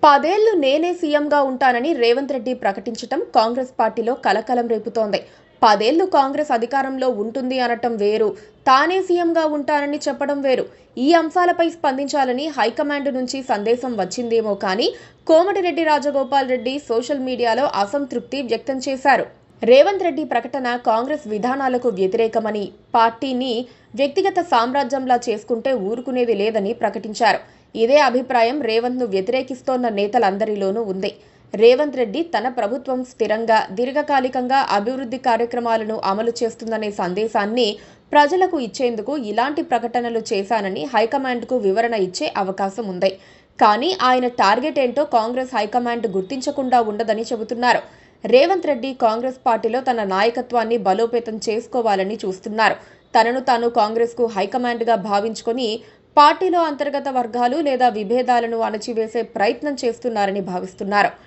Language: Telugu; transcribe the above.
10 ఏళ్లు నేనే సీఎంగా ఉంటానని రేవంత్ రెడ్డి ప్రకటించటం కాంగ్రెస్ పార్టీలో కలకలం రేపుతోంది. 10 ఏళ్లు కాంగ్రెస్ అధికారంలో ఉంటుంది అనటం వేరు, తానే సీఎంగా ఉంటానని చెప్పడం వేరు. ఈ అంశాలపై స్పందించాలని హైకమాండ్ నుంచి సందేశం వచ్చిందేమో కానీ కోమటిరెడ్డి రాజగోపాల్ రెడ్డి సోషల్ మీడియాలో అసంతృప్తి వ్యక్తం చేశారు. రేవంత్ రెడ్డి ప్రకటన కాంగ్రెస్ విధానాలకు వ్యతిరేకమని, పార్టీని వ్యక్తిగత సామ్రాజ్యంలా చేసుకుంటే ఊరుకునేది లేదని ప్రకటించారు. ఇదే అభిప్రాయం రేవంత్ను వ్యతిరేకిస్తోన్న నేతలందరిలోనూ ఉంది. రేవంత్ రెడ్డి తన ప్రభుత్వం స్థిరంగా, దీర్ఘకాలికంగా అభివృద్ధి కార్యక్రమాలను అమలు చేస్తుందనే సందేశాన్ని ప్రజలకు ఇచ్చేందుకు ఇలాంటి ప్రకటనలు చేశానని హైకమాండ్కు వివరణ ఇచ్చే అవకాశం ఉంది. కానీ ఆయన టార్గెట్ ఏంటో కాంగ్రెస్ హైకమాండ్ గుర్తించకుండా ఉండదని చెబుతున్నారు. రేవంత్ రెడ్డి కాంగ్రెస్ పార్టీలో తన నాయకత్వాన్ని బలోపేతం చేసుకోవాలని చూస్తున్నారు. తనను తాను కాంగ్రెస్కు హైకమాండ్గా భావించుకొని పార్టీలో అంతర్గత వర్గాలు లేదా విభేదాలను అణచివేసే ప్రయత్నం చేస్తున్నారని భావిస్తున్నారు.